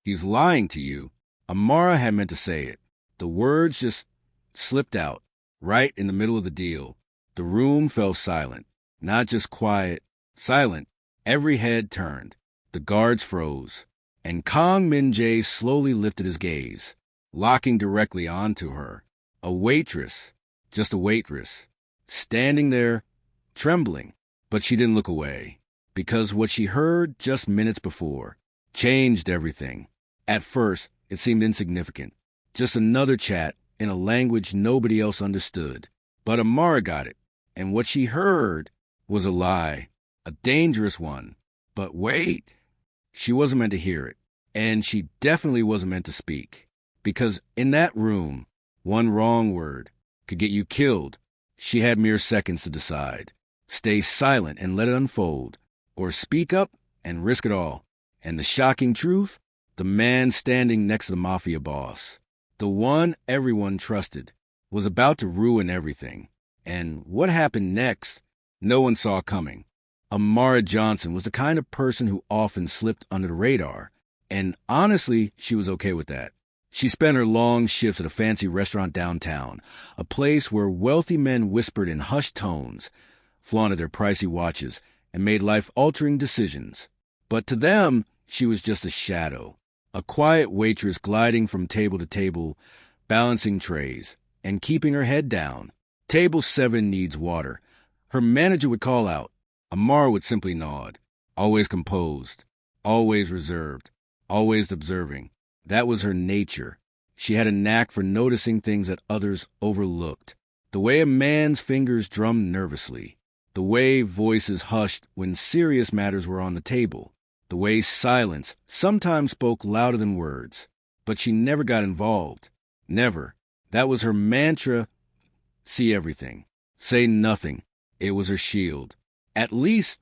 He's lying to you. Amara had meant to say it. The words just slipped out, right in the middle of the deal. The room fell silent. Not just quiet, silent. Every head turned. The guards froze. And Kong Min-jae slowly lifted his gaze, locking directly onto her. A waitress, just a waitress, standing there, trembling. But she didn't look away, because what she heard just minutes before changed everything. At first, it seemed insignificant, just another chat in a language nobody else understood. But Amara got it, and what she heard was a lie, a dangerous one. But wait, she wasn't meant to hear it, and she definitely wasn't meant to speak, because in that room, one wrong word could get you killed. She had mere seconds to decide. Stay silent and let it unfold, or speak up and risk it all. And the shocking truth, the man standing next to the Mafia boss, the one everyone trusted, was about to ruin everything. And what happened next, no one saw coming. Amara Johnson was the kind of person who often slipped under the radar, and honestly, she was okay with that. She spent her long shifts at a fancy restaurant downtown, a place where wealthy men whispered in hushed tones, flaunted their pricey watches, and made life-altering decisions. But to them, she was just a shadow, a quiet waitress gliding from table to table, balancing trays, and keeping her head down. Table 7 needs water. Her manager would call out. Amara would simply nod, always composed, always reserved, always observing. That was her nature. She had a knack for noticing things that others overlooked. The way a man's fingers drummed nervously. The way voices hushed when serious matters were on the table. The way silence sometimes spoke louder than words. But she never got involved. Never. That was her mantra. See everything. Say nothing. It was her shield. At least,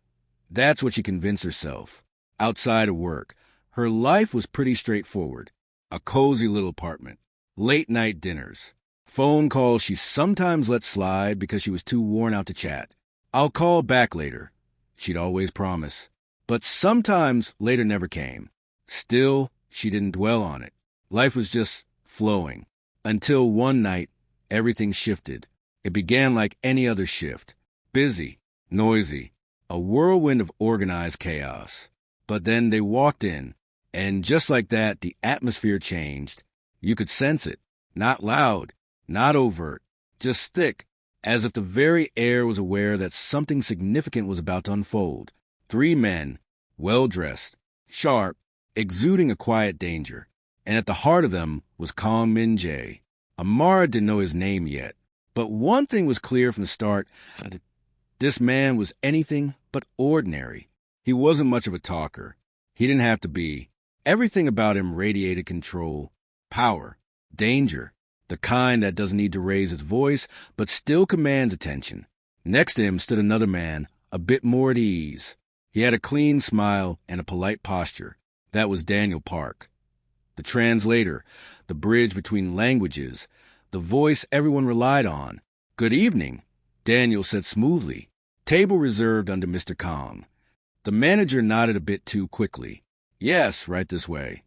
that's what she convinced herself. Outside of work, her life was pretty straightforward. A cozy little apartment. Late-night dinners. Phone calls she sometimes let slide because she was too worn out to chat. I'll call back later, she'd always promise. But sometimes later never came. Still, she didn't dwell on it. Life was just flowing. Until one night, everything shifted. It began like any other shift. Busy, noisy, a whirlwind of organized chaos. But then they walked in, and just like that, the atmosphere changed. You could sense it. Not loud, not overt, just thick, as if the very air was aware that something significant was about to unfold. 3 men, well-dressed, sharp, exuding a quiet danger. And at the heart of them was Kong Min-jae. Amara didn't know his name yet, but one thing was clear from the start. This man was anything but ordinary. He wasn't much of a talker. He didn't have to be. Everything about him radiated control, power, danger, the kind that doesn't need to raise its voice, but still commands attention. Next to him stood another man, a bit more at ease. He had a clean smile and a polite posture. That was Daniel Park. The translator, the bridge between languages, the voice everyone relied on. Good evening, Daniel said smoothly. Table reserved under Mr. Kong. The manager nodded a bit too quickly. Yes, right this way.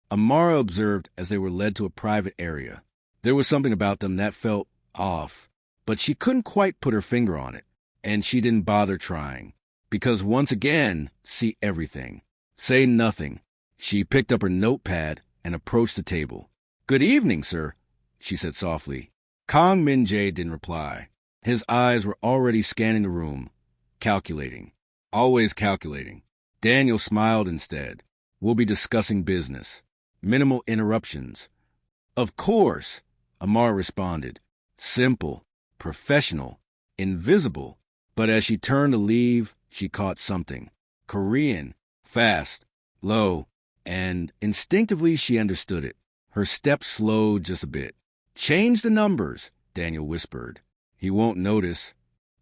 Amara observed as they were led to a private area. There was something about them that felt off, but she couldn't quite put her finger on it, and she didn't bother trying, because once again, see everything. Say nothing. She picked up her notepad and approached the table. Good evening, sir, she said softly. Kong Min-jae didn't reply. His eyes were already scanning the room, calculating. Always calculating. Daniel smiled instead. We'll be discussing business. Minimal interruptions. Of course, Amara responded. Simple, professional, invisible. But as she turned to leave, she caught something. Korean, fast, low, and instinctively she understood it. Her step slowed just a bit. Change the numbers, Daniel whispered. He won't notice.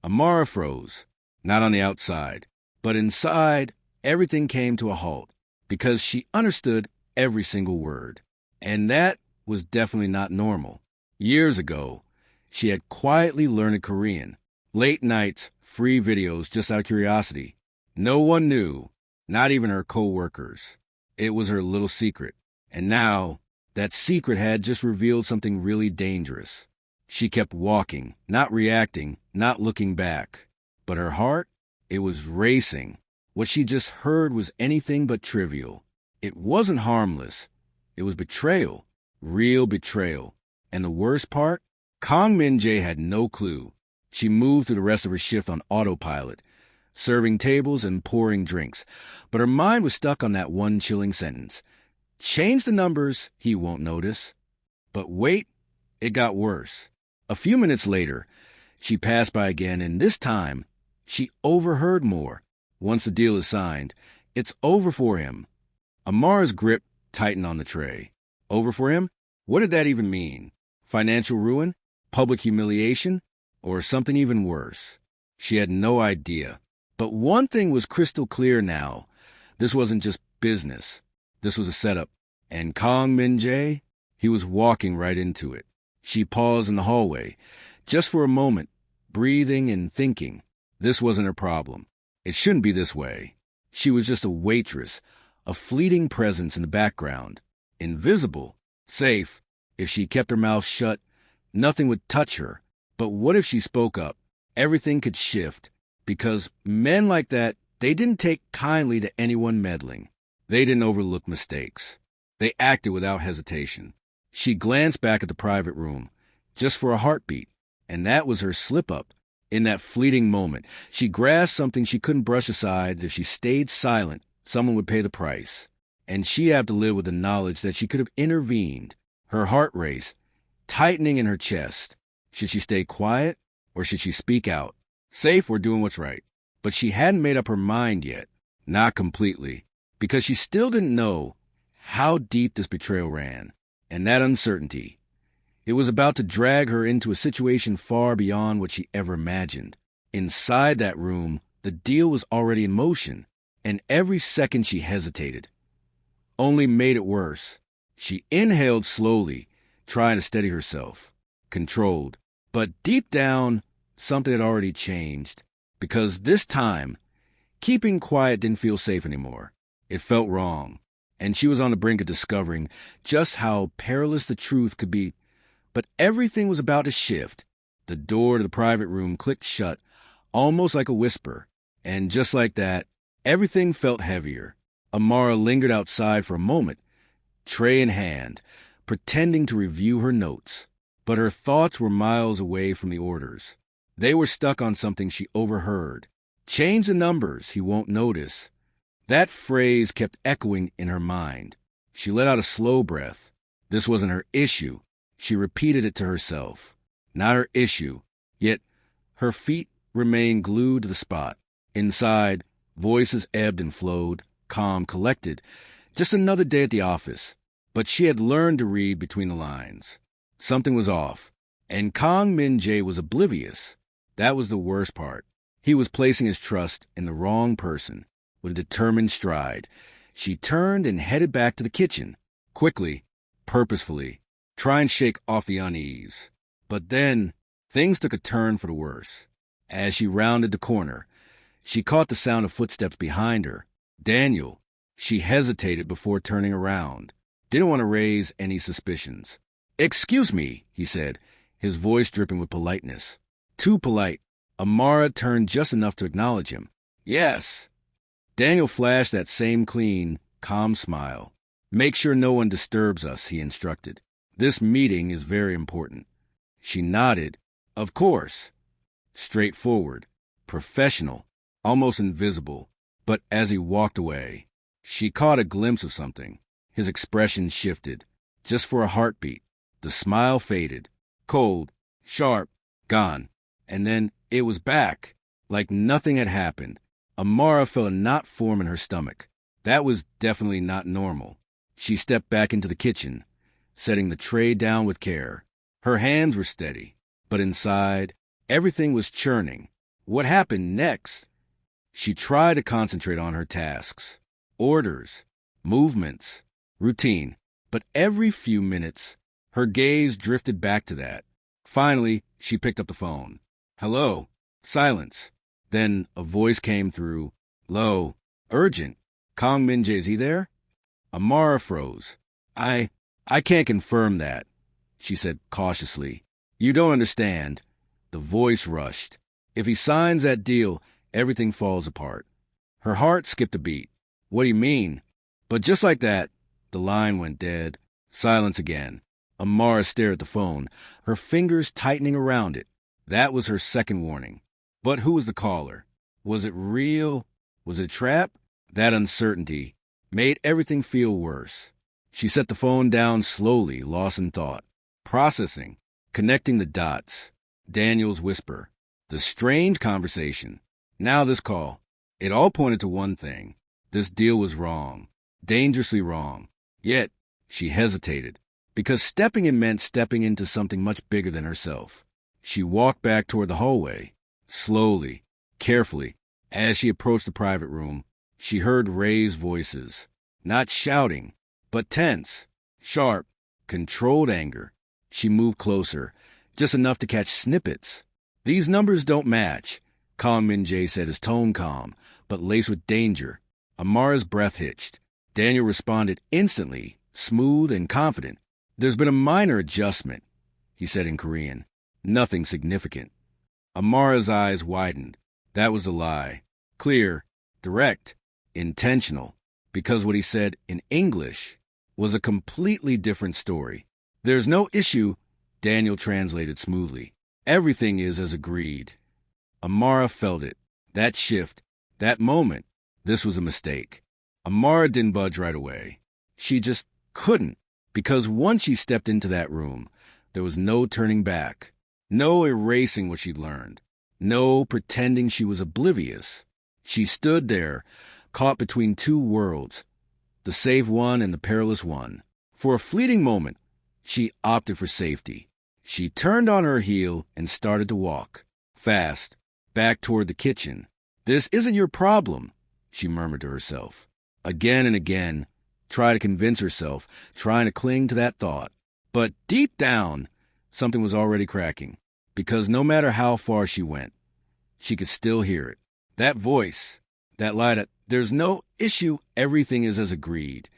Amara froze. Not on the outside. But inside, everything came to a halt, because she understood every single word. And that was definitely not normal. Years ago, she had quietly learned Korean. Late nights, free videos just out of curiosity. No one knew, not even her co-workers. It was her little secret. And now, that secret had just revealed something really dangerous. She kept walking, not reacting, not looking back. But her heart, it was racing. What she just heard was anything but trivial. It wasn't harmless. It was betrayal. Real betrayal. And the worst part? Kong Min-jae had no clue. She moved through the rest of her shift on autopilot, serving tables and pouring drinks. But her mind was stuck on that one chilling sentence. Change the numbers, he won't notice. But wait, it got worse. A few minutes later, she passed by again, and this time, she overheard more. Once the deal is signed, it's over for him. Amara's grip tightened on the tray. Over for him? What did that even mean? Financial ruin? Public humiliation? Or something even worse? She had no idea. But one thing was crystal clear now. This wasn't just business. This was a setup. And Kong Min-jae, he was walking right into it. She paused in the hallway, just for a moment, breathing and thinking. This wasn't her problem. It shouldn't be this way. She was just a waitress, a fleeting presence in the background. Invisible, safe. If she kept her mouth shut, nothing would touch her. But what if she spoke up? Everything could shift. Because men like that, they didn't take kindly to anyone meddling. They didn't overlook mistakes. They acted without hesitation. She glanced back at the private room, just for a heartbeat, and that was her slip-up. In that fleeting moment, she grasped something she couldn't brush aside. If she stayed silent, someone would pay the price. And she had to live with the knowledge that she could have intervened. Her heart raced, tightening in her chest. Should she stay quiet, or should she speak out? Safe or doing what's right. But she hadn't made up her mind yet. Not completely. Because she still didn't know how deep this betrayal ran. And that uncertainty, it was about to drag her into a situation far beyond what she ever imagined. Inside that room, the deal was already in motion, and every second she hesitated only made it worse. She inhaled slowly, trying to steady herself, controlled. But deep down, something had already changed, because this time, keeping quiet didn't feel safe anymore. It felt wrong. And she was on the brink of discovering just how perilous the truth could be. But everything was about to shift. The door to the private room clicked shut, almost like a whisper. And just like that, everything felt heavier. Amara lingered outside for a moment, tray in hand, pretending to review her notes. But her thoughts were miles away from the orders. They were stuck on something she overheard. Change the numbers, he won't notice. That phrase kept echoing in her mind. She let out a slow breath. This wasn't her issue. She repeated it to herself. Not her issue. Yet her feet remained glued to the spot. Inside, voices ebbed and flowed, calm, collected. Just another day at the office. But she had learned to read between the lines. Something was off. And Kong Min-jae was oblivious. That was the worst part. He was placing his trust in the wrong person. With a determined stride, she turned and headed back to the kitchen, quickly, purposefully, trying to shake off the unease. But then, things took a turn for the worse. As she rounded the corner, she caught the sound of footsteps behind her. Daniel. She hesitated before turning around. Didn't want to raise any suspicions. "Excuse me," he said, his voice dripping with politeness. Too polite. Amara turned just enough to acknowledge him. "Yes." Daniel flashed that same clean, calm smile. "Make sure no one disturbs us," he instructed. "This meeting is very important." She nodded. "Of course." Straightforward, professional, almost invisible. But as he walked away, she caught a glimpse of something. His expression shifted, just for a heartbeat. The smile faded. Cold, sharp, gone. And then it was back, like nothing had happened. Amara felt a knot form in her stomach. That was definitely not normal. She stepped back into the kitchen, setting the tray down with care. Her hands were steady, but inside, everything was churning. What happened next? She tried to concentrate on her tasks. Orders, movements, routine. But every few minutes, her gaze drifted back to that. Finally, she picked up the phone. "Hello." Silence. Then a voice came through, low, urgent. "Kong Min-jae, is he there?" Amara froze. I can't confirm that, she said cautiously. You don't understand. The voice rushed. If he signs that deal, everything falls apart. Her heart skipped a beat. What do you mean? But just like that, the line went dead. Silence again. Amara stared at the phone, her fingers tightening around it. That was her second warning. But who was the caller? Was it real? Was it a trap? That uncertainty made everything feel worse. She set the phone down slowly, lost in thought. Processing, connecting the dots. Daniel's whisper. The strange conversation. Now this call. It all pointed to one thing. This deal was wrong. Dangerously wrong. Yet, she hesitated. Because stepping in meant stepping into something much bigger than herself. She walked back toward the hallway. Slowly, carefully. As she approached the private room, she heard raised voices. Not shouting, but tense, sharp, controlled anger. She moved closer, just enough to catch snippets. These numbers don't match, Kong Min-jae said, his tone calm, but laced with danger. Amara's breath hitched. Daniel responded instantly, smooth and confident. There's been a minor adjustment, he said in Korean. Nothing significant. Amara's eyes widened. That was a lie. Clear, direct, intentional. Because what he said in English was a completely different story. There's no issue, Daniel translated smoothly. Everything is as agreed. Amara felt it. That shift, that moment. This was a mistake. Amara didn't budge right away. She just couldn't. Because once she stepped into that room, there was no turning back. No erasing what she'd learned. No pretending she was oblivious. She stood there, caught between two worlds, the safe one and the perilous one. For a fleeting moment, she opted for safety. She turned on her heel and started to walk, fast, back toward the kitchen. This isn't your problem, she murmured to herself. Again and again, try to convince herself, trying to cling to that thought. But deep down, something was already cracking, because no matter how far she went, she could still hear it. That voice, that lie that there's no issue, everything is as agreed.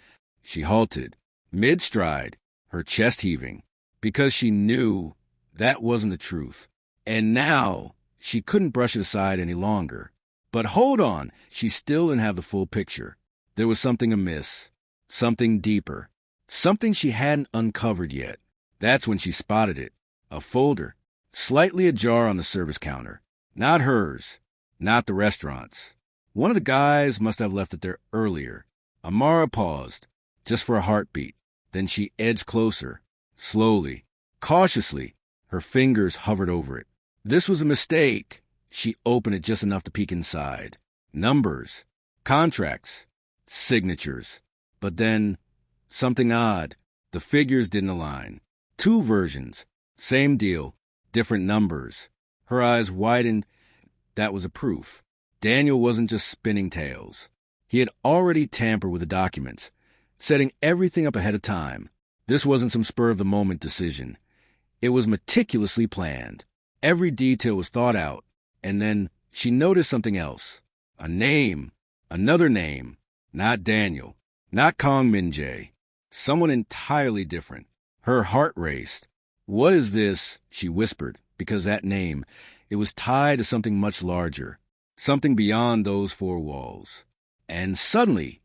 She halted, mid-stride, her chest heaving, because she knew that wasn't the truth. And now she couldn't brush it aside any longer. But hold on, she still didn't have the full picture. There was something amiss. Something deeper. Something she hadn't uncovered yet. That's when she spotted it. A folder, slightly ajar on the service counter. Not hers. Not the restaurant's. One of the guys must have left it there earlier. Amara paused, just for a heartbeat. Then she edged closer. Slowly, cautiously, her fingers hovered over it. This was a mistake. She opened it just enough to peek inside. Numbers. Contracts. Signatures. But then, something odd. The figures didn't align. Two versions. Same deal. Different numbers. Her eyes widened. That was a proof. Daniel wasn't just spinning tales. He had already tampered with the documents, setting everything up ahead of time. This wasn't some spur-of-the-moment decision. It was meticulously planned. Every detail was thought out. And then she noticed something else. A name. Another name. Not Daniel. Not Kong Min-jae. Someone entirely different. Her heart raced. What is this? She whispered, because that name, it was tied to something much larger. Something beyond those four walls. And suddenly,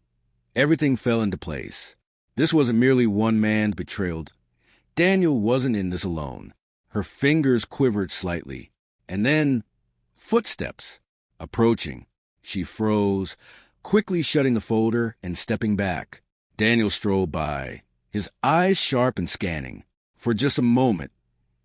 everything fell into place. This wasn't merely one man's betrayal. Daniel wasn't in this alone. Her fingers quivered slightly. And then, footsteps. Approaching. She froze, quickly shutting the folder and stepping back. Daniel strolled by, his eyes sharp and scanning. For just a moment,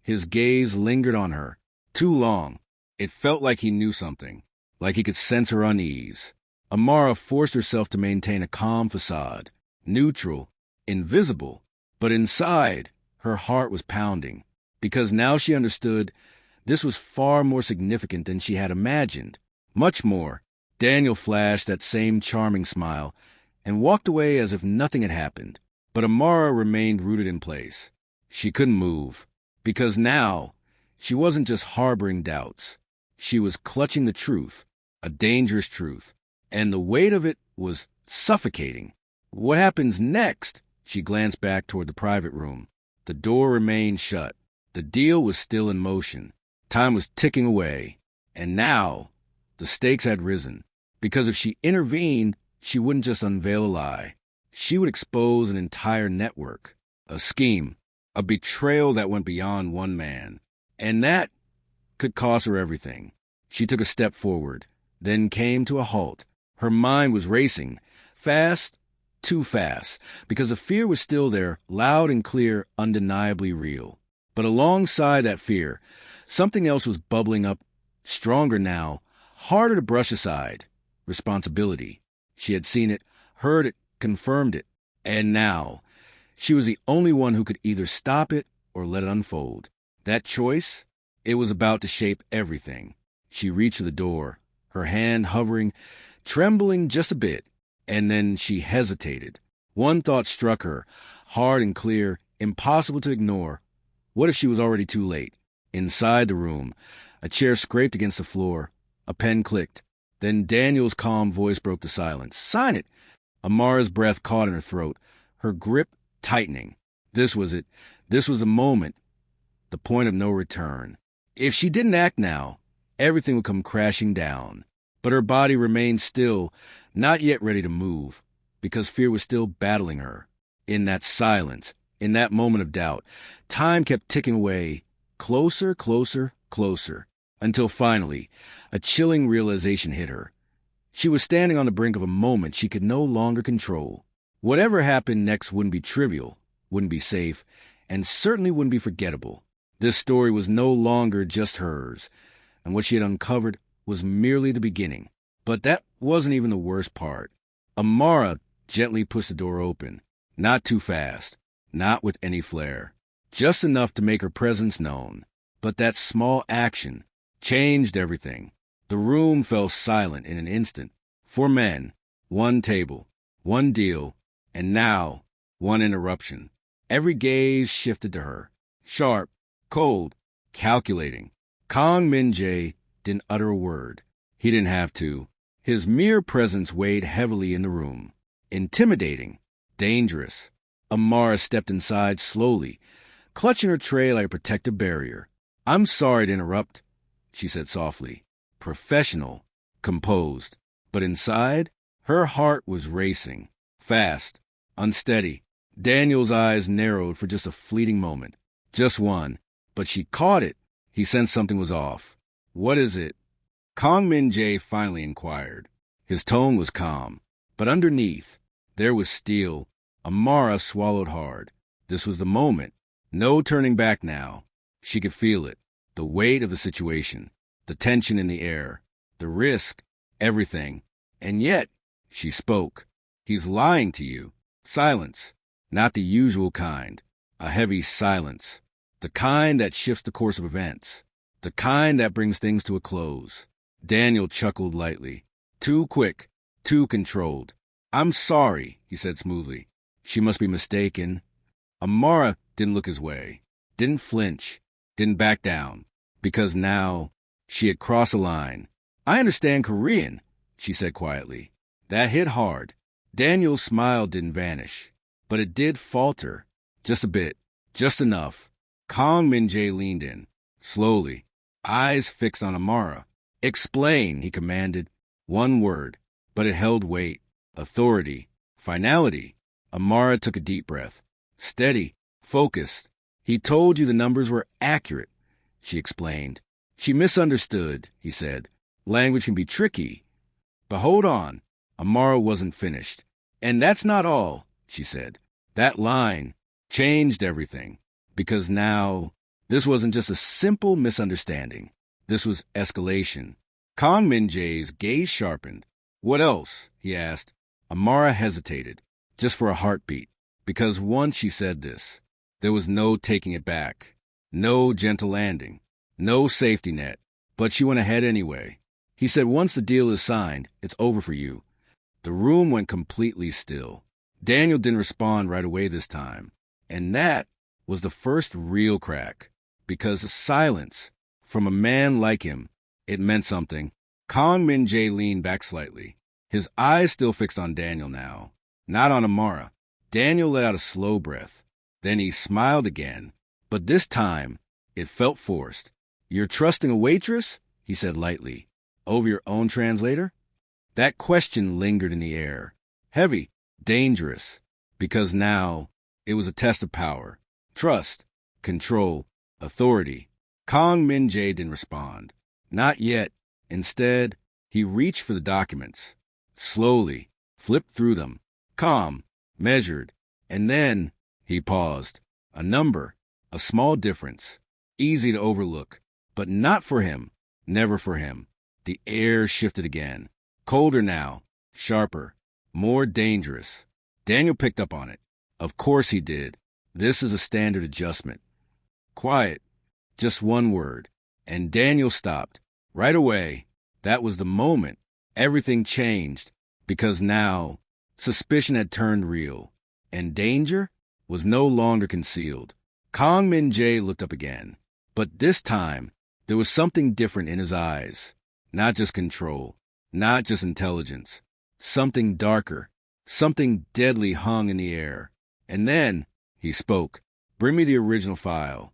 his gaze lingered on her. Too long. It felt like he knew something, like he could sense her unease. Amara forced herself to maintain a calm facade, neutral, invisible. But inside, her heart was pounding, because now she understood this was far more significant than she had imagined. Much more. Daniel flashed that same charming smile and walked away as if nothing had happened. But Amara remained rooted in place. She couldn't move, because now she wasn't just harboring doubts. She was clutching the truth, a dangerous truth, and the weight of it was suffocating. What happens next? She glanced back toward the private room. The door remained shut. The deal was still in motion. Time was ticking away. And now, the stakes had risen. Because if she intervened, she wouldn't just unveil a lie. She would expose an entire network, a scheme, a betrayal that went beyond one man. And that could cost her everything. She took a step forward, then came to a halt. Her mind was racing, fast, too fast, because the fear was still there, loud and clear, undeniably real. But alongside that fear, something else was bubbling up, stronger now, harder to brush aside. Responsibility. She had seen it, heard it, confirmed it. And now, she was the only one who could either stop it or let it unfold. That choice, it was about to shape everything. She reached for the door, her hand hovering, trembling just a bit, and then she hesitated. One thought struck her, hard and clear, impossible to ignore. What if she was already too late? Inside the room, a chair scraped against the floor. A pen clicked. Then Daniel's calm voice broke the silence. "Sign it!" Amara's breath caught in her throat, her grip tightening. This was it. This was the moment, the point of no return. If she didn't act now, everything would come crashing down. But her body remained still, not yet ready to move, because fear was still battling her. In that silence, in that moment of doubt, time kept ticking away, closer, closer, closer, until finally, a chilling realization hit her. She was standing on the brink of a moment she could no longer control. Whatever happened next wouldn't be trivial, wouldn't be safe, and certainly wouldn't be forgettable. This story was no longer just hers, and what she had uncovered was merely the beginning. But that wasn't even the worst part. Amara gently pushed the door open, not too fast, not with any flair, just enough to make her presence known. But that small action changed everything. The room fell silent in an instant. 4 men, 1 table, 1 deal, and now 1 interruption. Every gaze shifted to her, sharp, cold, calculating. Kong Min-jae didn't utter a word. He didn't have to. His mere presence weighed heavily in the room. Intimidating, dangerous. Amara stepped inside slowly, clutching her tray like a protective barrier. "I'm sorry to interrupt," she said softly. Professional, composed. But inside, her heart was racing. Fast, unsteady. Daniel's eyes narrowed for just a fleeting moment. Just one. But she caught it. He sensed something was off. "What is it?" Kong Min-jae finally inquired. His tone was calm, but underneath, there was steel. Amara swallowed hard. This was the moment. No turning back now. She could feel it. The weight of the situation. The tension in the air. The risk. Everything. And yet, she spoke. "He's lying to you." Silence. Not the usual kind. A heavy silence. The kind that shifts the course of events. The kind that brings things to a close. Daniel chuckled lightly. Too quick. Too controlled. "I'm sorry," he said smoothly. She must be mistaken. Amara didn't look his way. Didn't flinch. Didn't back down. Because now, she had crossed a line. "I understand Korean," she said quietly. That hit hard. Daniel's smile didn't vanish. But it did falter. Just a bit. Just enough. Kong Min-jae leaned in. Slowly. Eyes fixed on Amara. "Explain," he commanded. 1 word. But it held weight. Authority. Finality. Amara took a deep breath. Steady. Focused. "He told you the numbers were accurate," she explained. "She misunderstood," he said. "Language can be tricky." But hold on. Amara wasn't finished. "And that's not all," she said. That line changed everything. Because now, this wasn't just a simple misunderstanding. This was escalation. Kong Min-jae's gaze sharpened. "What else?" he asked. Amara hesitated, just for a heartbeat. Because once she said this, there was no taking it back. No gentle landing. No safety net. But she went ahead anyway. He said, "Once the deal is signed, it's over for you." The room went completely still. Daniel didn't respond right away this time. And that was the first real crack. Because silence, from a man like him, it meant something. Kong Min-jae leaned back slightly. His eyes still fixed on Daniel now. Not on Amara. Daniel let out a slow breath. Then he smiled again, but this time it felt forced. "You're trusting a waitress?" he said lightly. "Over your own translator?" That question lingered in the air. Heavy, dangerous, because now it was a test of power, trust, control, authority. Kong Min-jae didn't respond. Not yet. Instead, he reached for the documents. Slowly, flipped through them. Calm, measured. And then he paused. A number, a small difference. Easy to overlook. But not for him. Never for him. The air shifted again. Colder now. Sharper. More dangerous. Daniel picked up on it. Of course he did. This is a standard adjustment. Quiet. Just one word. And Daniel stopped. Right away. That was the moment. Everything changed. Because now, suspicion had turned real. And danger was no longer concealed. Kong Min-jae looked up again. But this time, there was something different in his eyes. Not just control. Not just intelligence. Something darker. Something deadly hung in the air. And then he spoke. "Bring me the original file."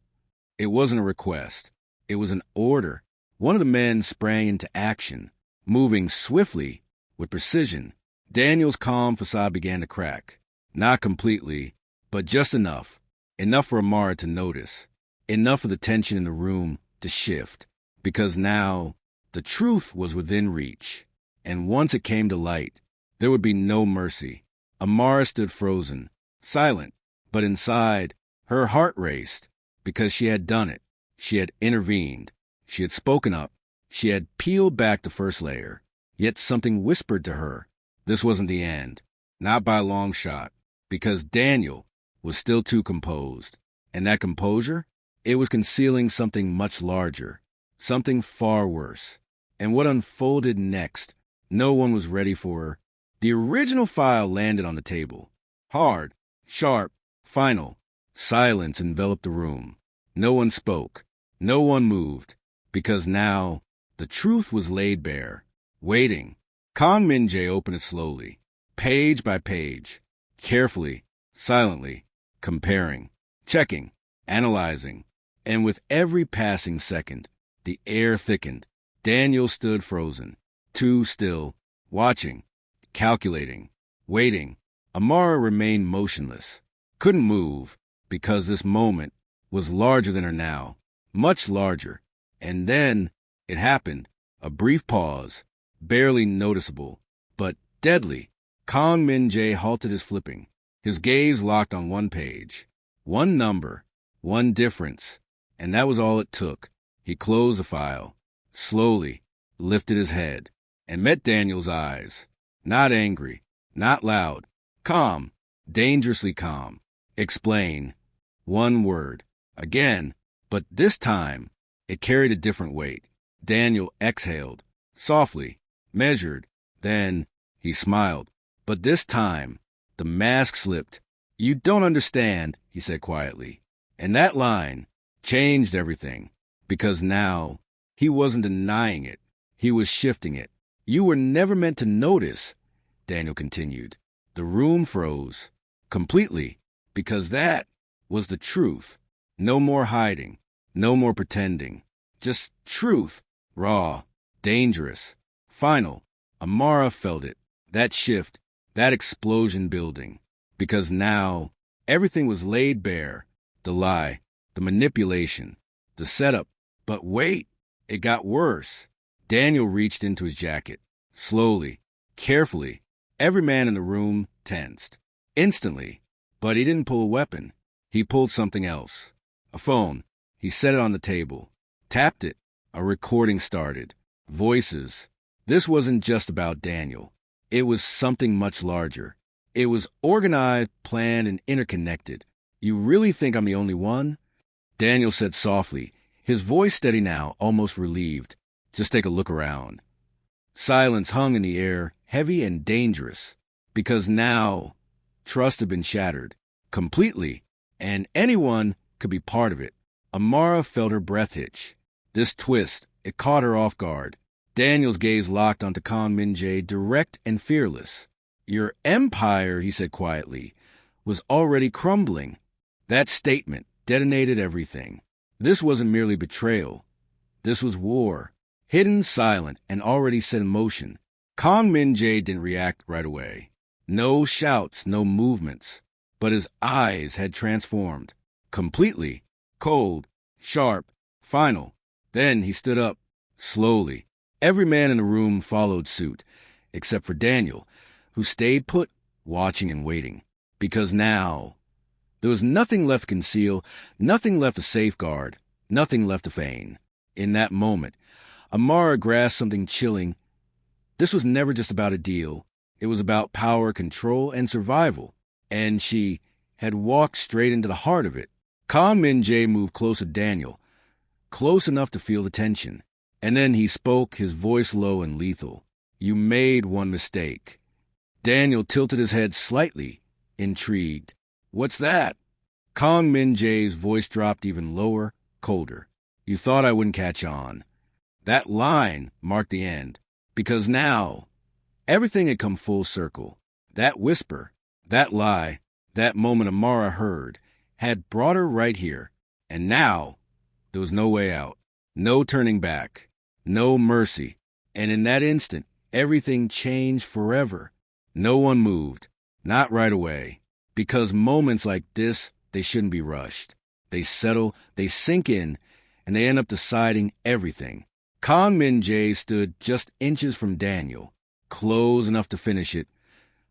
It wasn't a request. It was an order. One of the men sprang into action, moving swiftly, with precision. Daniel's calm facade began to crack. Not completely, but just enough. Enough for Amara to notice. Enough for the tension in the room to shift. Because now, the truth was within reach. And once it came to light, there would be no mercy. Amara stood frozen, silent, but inside, her heart raced. Because she had done it. She had intervened. She had spoken up. She had peeled back the first layer. Yet something whispered to her. This wasn't the end. Not by a long shot. Because Daniel was still too composed. And that composure? It was concealing something much larger. Something far worse. And what unfolded next, no one was ready for. The original file landed on the table. Hard, sharp, final. Silence enveloped the room. No one spoke. No one moved. Because now, the truth was laid bare. Waiting. Kong Min-jae opened it slowly. Page by page. Carefully. Silently. Comparing. Checking. Analyzing. And with every passing second, the air thickened. Daniel stood frozen. Too still. Watching. Calculating. Waiting. Amara remained motionless. Couldn't move. Because this moment was larger than her now, much larger. And then it happened, a brief pause, barely noticeable, but deadly. Kong Min-jae halted his flipping, his gaze locked on one page. One number, one difference, and that was all it took. He closed the file, slowly, lifted his head, and met Daniel's eyes. Not angry, not loud, calm, dangerously calm. Explain. One word. Again, but this time, it carried a different weight. Daniel exhaled, softly, measured. Then he smiled. But this time, the mask slipped. "You don't understand," he said quietly. And that line changed everything. Because now, he wasn't denying it. He was shifting it. "You were never meant to notice," Daniel continued. The room froze. Completely. Because that was the truth. No more hiding. No more pretending. Just truth. Raw. Dangerous. Final. Amara felt it. That shift. That explosion building. Because now, everything was laid bare. The lie. The manipulation. The setup. But wait. It got worse. Daniel reached into his jacket. Slowly. Carefully. Every man in the room tensed. Instantly. But he didn't pull a weapon. He pulled something else. A phone. He set it on the table. Tapped it. A recording started. Voices. This wasn't just about Daniel. It was something much larger. It was organized, planned, and interconnected. "You really think I'm the only one?" Daniel said softly, his voice steady now, almost relieved. "Just take a look around." Silence hung in the air, heavy and dangerous. Because now, trust had been shattered. Completely. And anyone could be part of it. Amara felt her breath hitch. This twist, it caught her off guard. Daniel's gaze locked onto Kong Min-jae, direct and fearless. "Your empire," he said quietly, was already crumbling. That statement detonated everything. This wasn't merely betrayal. This was war. Hidden, silent, and already set in motion. Kong Min-jae didn't react right away. No shouts, no movements. But his eyes had transformed. Completely. Cold, sharp, final. Then he stood up, slowly. Every man in the room followed suit, except for Daniel, who stayed put, watching and waiting. Because now, there was nothing left to conceal, nothing left to safeguard, nothing left to feign. In that moment, Amara grasped something chilling. This was never just about a deal. It was about power, control, and survival. And she had walked straight into the heart of it. Kong Min-jae moved close to Daniel, close enough to feel the tension. And then he spoke, his voice low and lethal. You made one mistake. Daniel tilted his head slightly, intrigued. What's that? Kong Min-jae's voice dropped even lower, colder. You thought I wouldn't catch on. That line marked the end, because now everything had come full circle. That whisper, that lie, that moment Amara heard, had brought her right here. And now there was no way out, no turning back, no mercy. And in that instant, everything changed forever. No one moved, not right away, because moments like this, they shouldn't be rushed. They settle, they sink in, and they end up deciding everything. Kong Min-jae stood just inches from Daniel, close enough to finish it,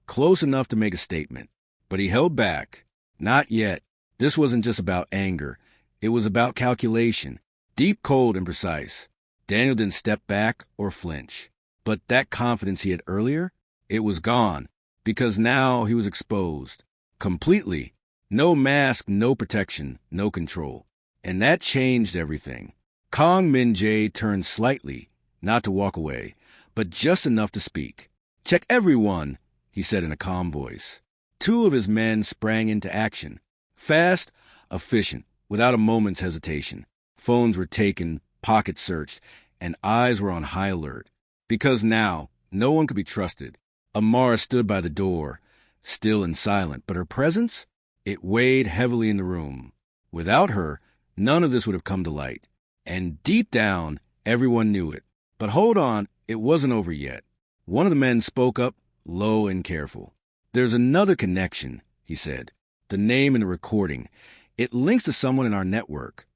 close enough to make a statement. But he held back. Not yet. This wasn't just about anger. It was about calculation, deep, cold, and precise. Daniel didn't step back or flinch. But that confidence he had earlier, it was gone, because now he was exposed. Completely. No mask, no protection, no control. And that changed everything. Kong Min-jae turned slightly, not to walk away, but just enough to speak. Check everyone, he said in a calm voice. Two of his men sprang into action. Fast, efficient, without a moment's hesitation. Phones were taken, pockets searched, and eyes were on high alert. Because now, no one could be trusted. Amara stood by the door, still and silent, but her presence, it weighed heavily in the room. Without her, none of this would have come to light. And deep down, everyone knew it. But hold on, it wasn't over yet. One of the men spoke up, low and careful. There's another connection, he said. The name in the recording. It links to someone in our network.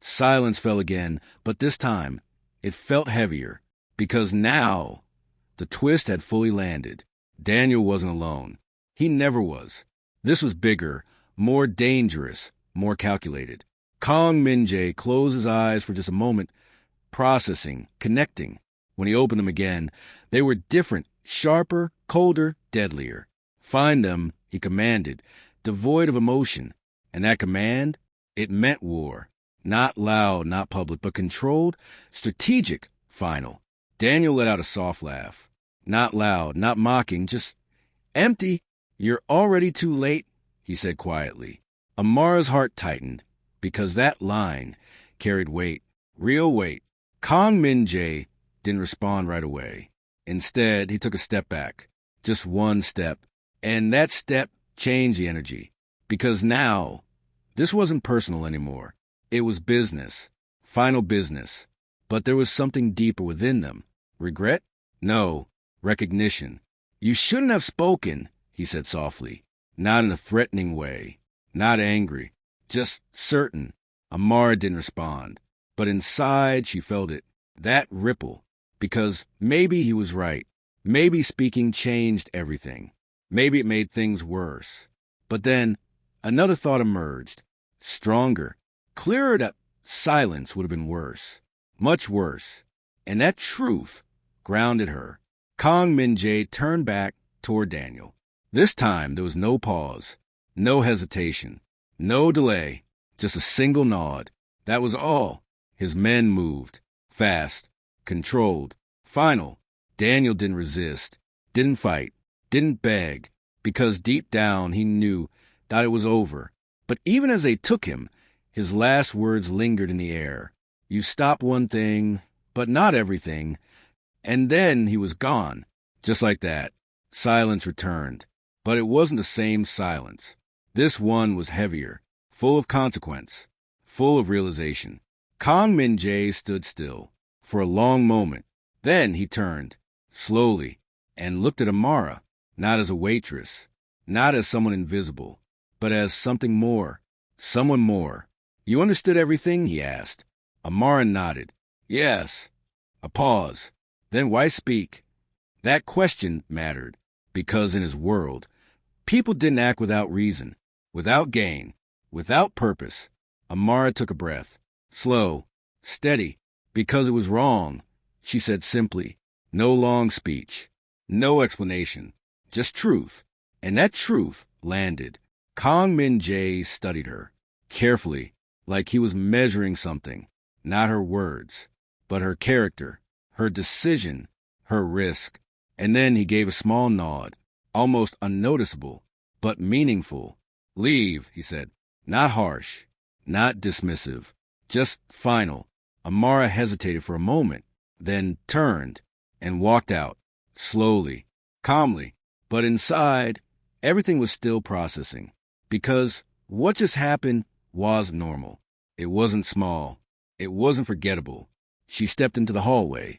Silence fell again, but this time, it felt heavier. Because now, the twist had fully landed. Daniel wasn't alone. He never was. This was bigger, more dangerous, more calculated. Kong Min-jae closed his eyes for just a moment, processing, connecting. When he opened them again, they were different, sharper, colder, deadlier. Find them, he commanded, devoid of emotion. And that command, it meant war. Not loud, not public, but controlled, strategic, final. Daniel let out a soft laugh. Not loud, not mocking, just empty. You're already too late, he said quietly. Amara's heart tightened, because that line carried weight, real weight. Kong Min-jae didn't respond right away. Instead, he took a step back, just one step. And that step changed the energy, because now, this wasn't personal anymore. It was business, final business. But there was something deeper within them. Regret? No. Recognition. You shouldn't have spoken, he said softly. Not in a threatening way. Not angry. Just certain. Amara didn't respond. But inside, she felt it. That ripple. Because maybe he was right. Maybe speaking changed everything. Maybe it made things worse. But then, another thought emerged. Stronger. Clearer that silence would have been worse. Much worse. And that truth grounded her. Kong Min-jae turned back toward Daniel. This time there was no pause, no hesitation, no delay, just a single nod. That was all. His men moved. Fast. Controlled. Final. Daniel didn't resist, didn't fight, didn't beg, because deep down he knew that it was over. But even as they took him, his last words lingered in the air. You stop one thing, but not everything. And then he was gone. Just like that. Silence returned. But it wasn't the same silence. This one was heavier, full of consequence, full of realization. Kang Min-jae stood still for a long moment. Then he turned, slowly, and looked at Amara, not as a waitress, not as someone invisible, but as something more, someone more. You understood everything? He asked. Amara nodded. Yes. A pause. Then why speak? That question mattered, because in his world, people didn't act without reason, without gain, without purpose. Amara took a breath. Slow, steady, because it was wrong, she said simply. No long speech, no explanation, just truth. And that truth landed. Kang Min-jae studied her, carefully, like he was measuring something, not her words, but her character, her decision, her risk. And then he gave a small nod, almost unnoticeable, but meaningful. Leave, he said. Not harsh, not dismissive, just final. Amara hesitated for a moment, then turned and walked out, slowly, calmly. But inside, everything was still processing, because what just happened was normal. It wasn't small. It wasn't forgettable. She stepped into the hallway,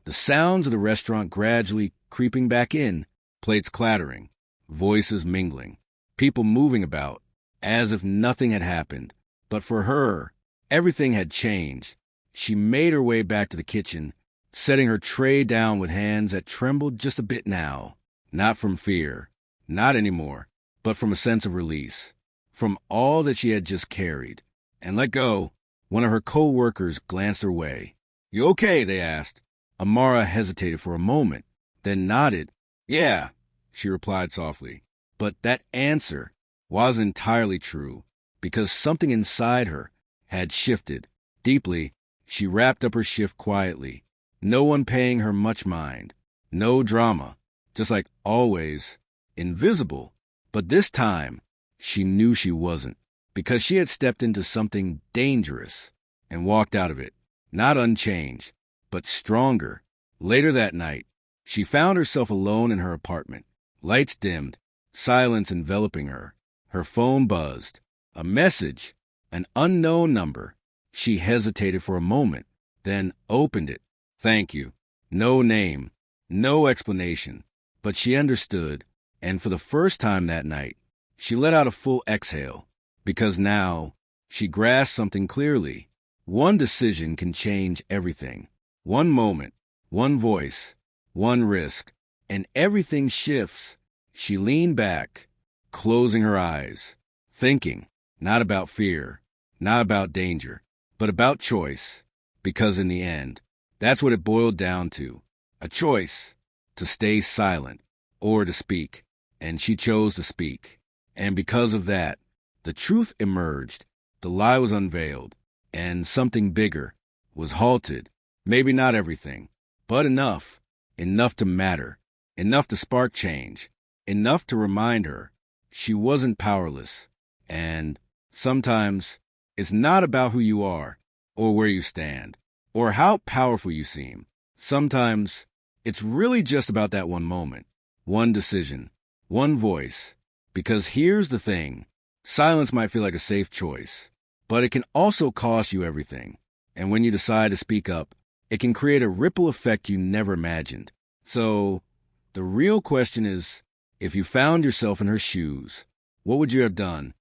the sounds of the restaurant gradually creeping back in, plates clattering, voices mingling, people moving about, as if nothing had happened. But for her, everything had changed. She made her way back to the kitchen, setting her tray down with hands that trembled just a bit now, not from fear, not anymore, but from a sense of release, from all that she had just carried, and let go. One of her co-workers glanced her way. You okay? They asked. Amara hesitated for a moment, then nodded. Yeah, she replied softly. But that answer wasn't entirely true, because something inside her had shifted. Deeply, she wrapped up her shift quietly, no one paying her much mind, no drama, just like always, invisible. But this time, she knew she wasn't, because she had stepped into something dangerous and walked out of it, not unchanged, but stronger. Later that night, she found herself alone in her apartment, lights dimmed, silence enveloping her. Her phone buzzed. A message, an unknown number. She hesitated for a moment, then opened it. Thank you. No name, no explanation, but she understood, and for the first time that night, she let out a full exhale, because now she grasped something clearly. One decision can change everything. One moment, one voice, one risk, and everything shifts. She leaned back, closing her eyes, thinking, not about fear, not about danger, but about choice, because in the end, that's what it boiled down to, a choice, to stay silent or to speak, and she chose to speak. And because of that, the truth emerged, the lie was unveiled, and something bigger was halted. Maybe not everything, but enough to matter, enough to spark change, enough to remind her she wasn't powerless. And sometimes it's not about who you are or where you stand or how powerful you seem. Sometimes it's really just about that one moment, one decision, one voice. Because here's the thing, silence might feel like a safe choice, but it can also cost you everything. And when you decide to speak up, it can create a ripple effect you never imagined. So the real question is, if you found yourself in her shoes, what would you have done?